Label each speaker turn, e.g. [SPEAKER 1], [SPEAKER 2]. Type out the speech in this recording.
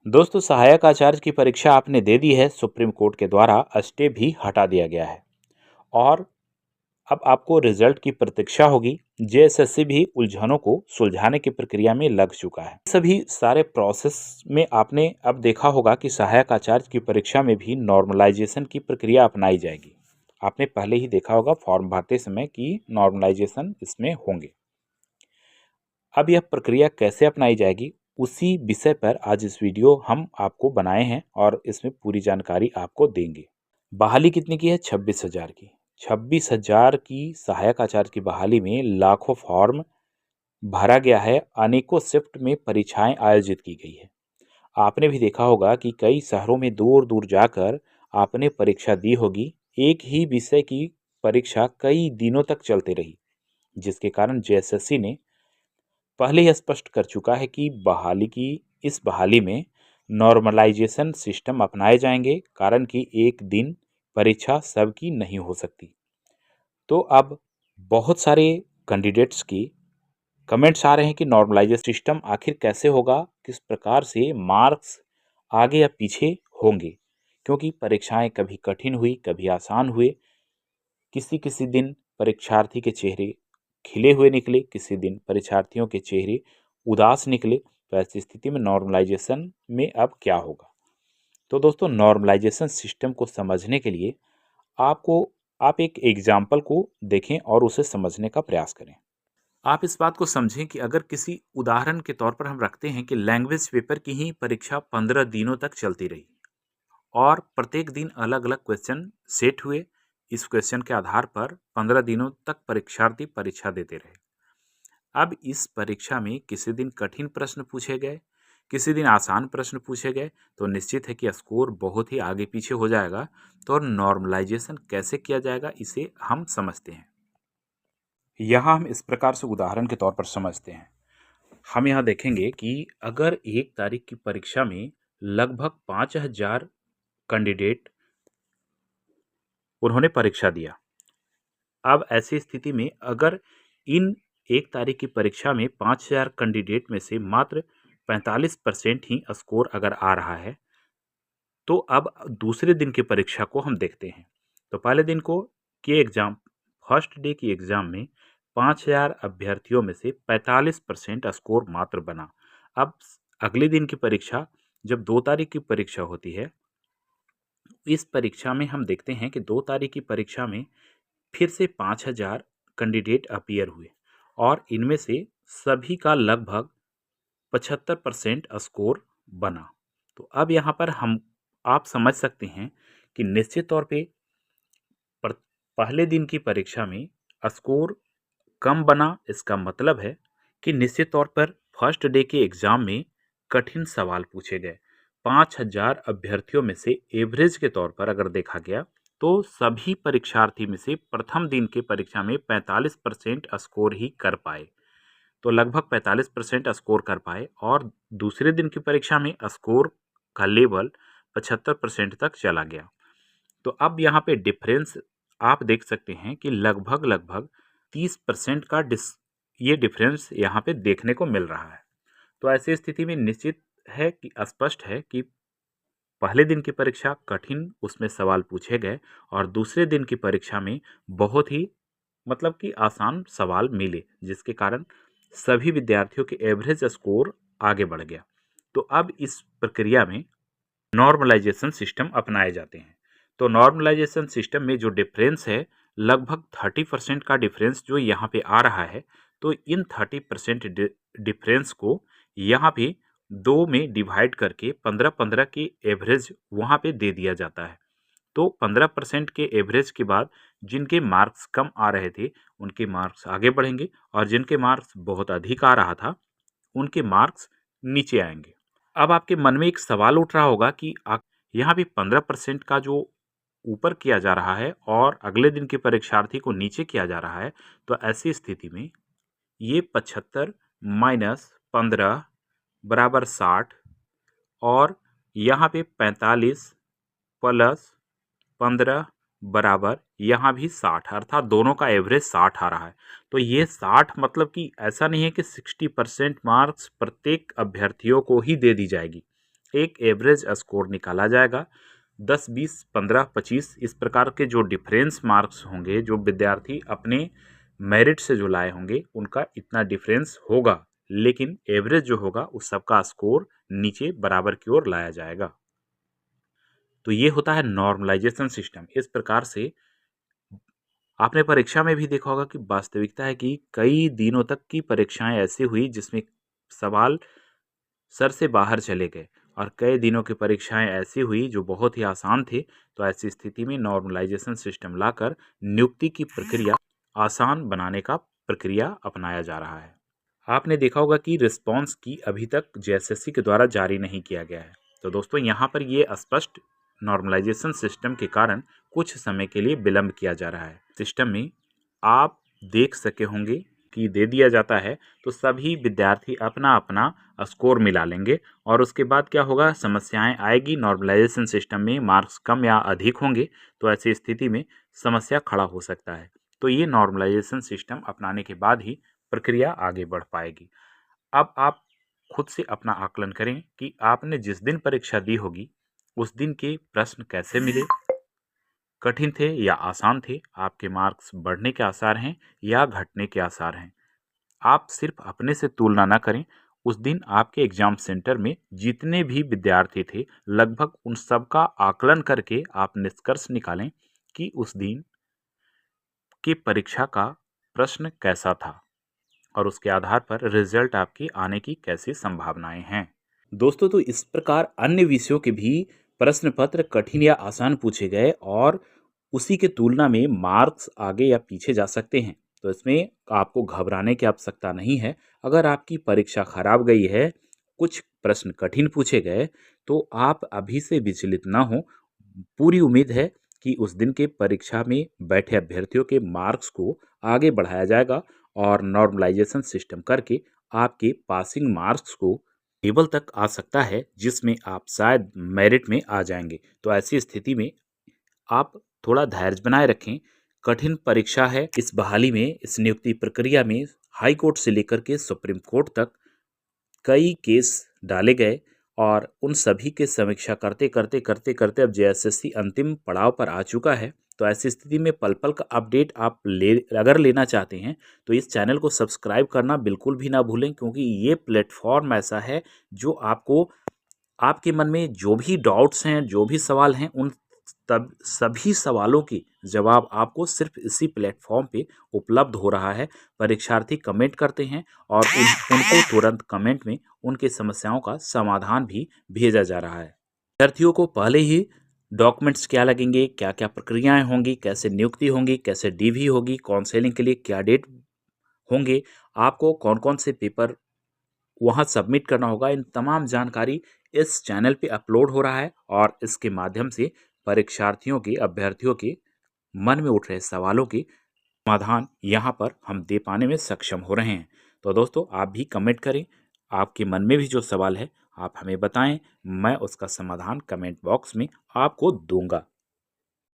[SPEAKER 1] दोस्तों, सहायक आचार्य की परीक्षा आपने दे दी है। सुप्रीम कोर्ट के द्वारा स्टे भी हटा दिया गया है और अब आपको रिजल्ट की प्रतीक्षा होगी। जेएसएससी भी उलझनों को सुलझाने की प्रक्रिया में लग चुका है। सभी सारे प्रोसेस में आपने अब देखा होगा कि सहायक आचार्य की परीक्षा में भी नॉर्मलाइजेशन की प्रक्रिया अपनाई जाएगी। आपने पहले ही देखा होगा फॉर्म भरते समय कि नॉर्मलाइजेशन इसमें होंगे। अब यह प्रक्रिया कैसे अपनाई जाएगी, उसी विषय पर आज इस वीडियो हम आपको बनाए हैं और इसमें पूरी जानकारी आपको देंगे। बहाली कितने की है? 26,000 की। 26,000 की सहायक आचार्य की बहाली में लाखों फॉर्म भरा गया है। अनेकों शिफ्ट में परीक्षाएं आयोजित की गई है। आपने भी देखा होगा कि कई शहरों में दूर दूर जाकर आपने परीक्षा दी होगी। एक ही विषय की परीक्षा कई दिनों तक चलती रही, जिसके कारण जेएसएससी ने पहले ही स्पष्ट कर चुका है कि इस बहाली में नॉर्मलाइजेशन सिस्टम अपनाए जाएंगे, कारण कि एक दिन परीक्षा सबकी नहीं हो सकती। तो अब बहुत सारे कैंडिडेट्स की कमेंट्स आ रहे हैं कि नॉर्मलाइजेशन सिस्टम आखिर कैसे होगा, किस प्रकार से मार्क्स आगे या पीछे होंगे, क्योंकि परीक्षाएं कभी कठिन हुई, कभी आसान हुए। किसी किसी दिन परीक्षार्थी के चेहरे खिले हुए निकले, किसी दिन परीक्षार्थियों के चेहरे उदास निकले। तो ऐसी स्थिति में नॉर्मलाइजेशन में अब क्या होगा? तो दोस्तों, नॉर्मलाइजेशन सिस्टम को समझने के लिए आप एक एग्जाम्पल को देखें और उसे समझने का प्रयास करें। आप इस बात को समझें कि अगर किसी उदाहरण के तौर पर हम रखते हैं कि लैंग्वेज पेपर की ही परीक्षा 15 दिनों तक चलती रही और प्रत्येक दिन अलग अलग क्वेश्चन सेट हुए। इस क्वेश्चन के आधार पर 15 दिनों तक परीक्षार्थी परीक्षा देते रहे। अब इस परीक्षा में किसी दिन कठिन प्रश्न पूछे गए, किसी दिन आसान प्रश्न पूछे गए, तो निश्चित है कि स्कोर बहुत ही आगे पीछे हो जाएगा। तो नॉर्मलाइजेशन कैसे किया जाएगा, इसे हम समझते हैं। यहाँ हम इस प्रकार से उदाहरण के तौर पर समझते हैं। हम यहाँ देखेंगे कि अगर 1 तारीख की परीक्षा में लगभग 5,000 कैंडिडेट उन्होंने परीक्षा दिया। अब ऐसी स्थिति में अगर इन 1 तारीख की परीक्षा में 5,000 कैंडिडेट में से मात्र 45% ही स्कोर अगर आ रहा है, तो अब दूसरे दिन की परीक्षा को हम देखते हैं। तो पहले दिन को के एग्जाम फर्स्ट डे की एग्जाम में 5,000 अभ्यर्थियों में से 45% स्कोर मात्र बना। अब अगले दिन की परीक्षा, जब 2 तारीख की परीक्षा होती है, इस परीक्षा में हम देखते हैं कि 2 तारीख की परीक्षा में फिर से 5,000 कैंडिडेट अपीयर हुए और इनमें से सभी का लगभग 75% स्कोर बना। तो अब यहाँ पर आप समझ सकते हैं कि निश्चित तौर पे पहले दिन की परीक्षा में स्कोर कम बना। इसका मतलब है कि निश्चित तौर पर फर्स्ट डे के एग्जाम में कठिन सवाल पूछे गए। 5,000 अभ्यर्थियों में से एवरेज के तौर पर अगर देखा गया तो सभी परीक्षार्थी में से प्रथम दिन की परीक्षा में 45% स्कोर ही कर पाए। तो लगभग 45% स्कोर कर पाए और दूसरे दिन की परीक्षा में स्कोर का लेवल 75% तक चला गया। तो अब यहाँ पे डिफरेंस आप देख सकते हैं कि लगभग लगभग 30% का ये डिफरेंस यहाँ पे देखने को मिल रहा है। तो ऐसी स्थिति में निश्चित है कि स्पष्ट है कि पहले दिन की परीक्षा कठिन, उसमें सवाल पूछे गए और दूसरे दिन की परीक्षा में बहुत ही मतलब कि आसान सवाल मिले, जिसके कारण सभी विद्यार्थियों के एवरेज स्कोर आगे बढ़ गया। तो अब इस प्रक्रिया में नॉर्मलाइजेशन सिस्टम अपनाए जाते हैं। तो नॉर्मलाइजेशन सिस्टम में जो डिफरेंस है, लगभग 30% का डिफरेंस जो यहाँ पे आ रहा है, तो इन 30% डिफरेंस को यहाँ पे 2 में डिवाइड करके 15-15 की एवरेज वहाँ पे दे दिया जाता है। तो 15% के एवरेज के बाद जिनके मार्क्स कम आ रहे थे उनके मार्क्स आगे बढ़ेंगे और जिनके मार्क्स बहुत अधिक आ रहा था उनके मार्क्स नीचे आएंगे। अब आपके मन में एक सवाल उठ रहा होगा कि यहाँ भी 15% का जो ऊपर किया जा रहा है और अगले दिन के परीक्षार्थी को नीचे किया जा रहा है, तो ऐसी स्थिति में ये 75 माइनस 15 बराबर 60 और यहाँ पे 45 प्लस 15 बराबर यहाँ भी 60, अर्थात दोनों का एवरेज 60 आ रहा है। तो ये 60 मतलब कि ऐसा नहीं है कि 60% मार्क्स प्रत्येक अभ्यर्थियों को ही दे दी जाएगी। एक एवरेज स्कोर निकाला जाएगा। 10, 20, 15, 25 इस प्रकार के जो डिफरेंस मार्क्स होंगे, जो विद्यार्थी अपने मेरिट से जो लाए होंगे, उनका इतना डिफरेंस होगा, लेकिन एवरेज जो होगा उस सबका स्कोर नीचे बराबर की ओर लाया जाएगा। तो ये होता है नॉर्मलाइजेशन सिस्टम। इस प्रकार से आपने परीक्षा में भी देखा होगा कि वास्तविकता है कि कई दिनों तक की परीक्षाएं ऐसी हुई जिसमें सवाल सर से बाहर चले गए, और कई दिनों की परीक्षाएं ऐसी हुई जो बहुत ही आसान थे। तो ऐसी स्थिति में नॉर्मलाइजेशन सिस्टम लाकर नियुक्ति की प्रक्रिया आसान बनाने का प्रक्रिया अपनाया जा रहा है। आपने देखा होगा कि रिस्पॉन्स की अभी तक जेएसएससी के द्वारा जारी नहीं किया गया है। तो दोस्तों यहाँ पर ये स्पष्ट नॉर्मलाइजेशन सिस्टम के कारण कुछ समय के लिए विलंब किया जा रहा है। सिस्टम में आप देख सके होंगे कि दे दिया जाता है तो सभी विद्यार्थी अपना अपना स्कोर मिला लेंगे, और उसके बाद क्या होगा, समस्याएं आएगी। नॉर्मलाइजेशन सिस्टम में मार्क्स कम या अधिक होंगे, तो ऐसी स्थिति में समस्या खड़ा हो सकता है। तो ये नॉर्मलाइजेशन सिस्टम अपनाने के बाद ही प्रक्रिया आगे बढ़ पाएगी। अब आप खुद से अपना आकलन करें कि आपने जिस दिन परीक्षा दी होगी उस दिन के प्रश्न कैसे मिले, कठिन थे या आसान थे, आपके मार्क्स बढ़ने के आसार हैं या घटने के आसार हैं। आप सिर्फ अपने से तुलना ना करें। उस दिन आपके एग्जाम सेंटर में जितने भी विद्यार्थी थे, लगभग उन सब का आकलन करके आप निष्कर्ष निकालें कि उस दिन की परीक्षा का प्रश्न कैसा था, और उसके आधार पर रिजल्ट आपकी आने की कैसी संभावनाएं हैं। दोस्तों, तो इस प्रकार अन्य विषयों के भी प्रश्न पत्र कठिन या आसान पूछे गए, और उसी के तुलना में मार्क्स आगे या पीछे जा सकते हैं। तो इसमें आपको घबराने की आवश्यकता नहीं है। अगर आपकी परीक्षा खराब गई है, कुछ प्रश्न कठिन पूछे गए, तो आप अभी से विचलित ना हो। पूरी उम्मीद है कि उस दिन के परीक्षा में बैठे अभ्यर्थियों के मार्क्स को आगे बढ़ाया जाएगा, और नॉर्मलाइजेशन सिस्टम करके आपके पासिंग मार्क्स को लेवल तक आ सकता है जिसमें आप शायद मेरिट में आ जाएंगे। तो ऐसी स्थिति में आप थोड़ा धैर्य बनाए रखें। कठिन परीक्षा है। इस बहाली में, इस नियुक्ति प्रक्रिया में हाई कोर्ट से लेकर के सुप्रीम कोर्ट तक कई केस डाले गए, और उन सभी के समीक्षा करते करते करते करते अब जेएसएससी अंतिम पड़ाव पर आ चुका है। तो ऐसी स्थिति में पल पल का अपडेट आप अगर लेना चाहते हैं तो इस चैनल को सब्सक्राइब करना बिल्कुल भी ना भूलें, क्योंकि ये प्लेटफॉर्म ऐसा है जो आपको आपके मन में जो भी डाउट्स हैं, जो भी सवाल हैं, उन तब सभी सवालों के जवाब आपको सिर्फ इसी प्लेटफॉर्म पे उपलब्ध हो रहा है। परीक्षार्थी कमेंट करते हैं, और उनको तुरंत कमेंट में उनकी समस्याओं का समाधान भी भेजा जा रहा है। विद्यार्थियों को पहले ही डॉक्यूमेंट्स क्या लगेंगे, क्या क्या प्रक्रियाएं होंगी, कैसे नियुक्ति होंगी, कैसे डीवी होगी, काउंसलिंग के लिए क्या डेट होंगे, आपको कौन कौन से पेपर वहाँ सबमिट करना होगा, इन तमाम जानकारी इस चैनल पे अपलोड हो रहा है, और इसके माध्यम से परीक्षार्थियों के, अभ्यर्थियों के मन में उठ रहे सवालों के समाधान यहाँ पर हम दे पाने में सक्षम हो रहे हैं। तो दोस्तों, आप भी कमेंट करें। आपके मन में भी जो सवाल है आप हमें बताएं, मैं उसका समाधान कमेंट बॉक्स में आपको दूंगा।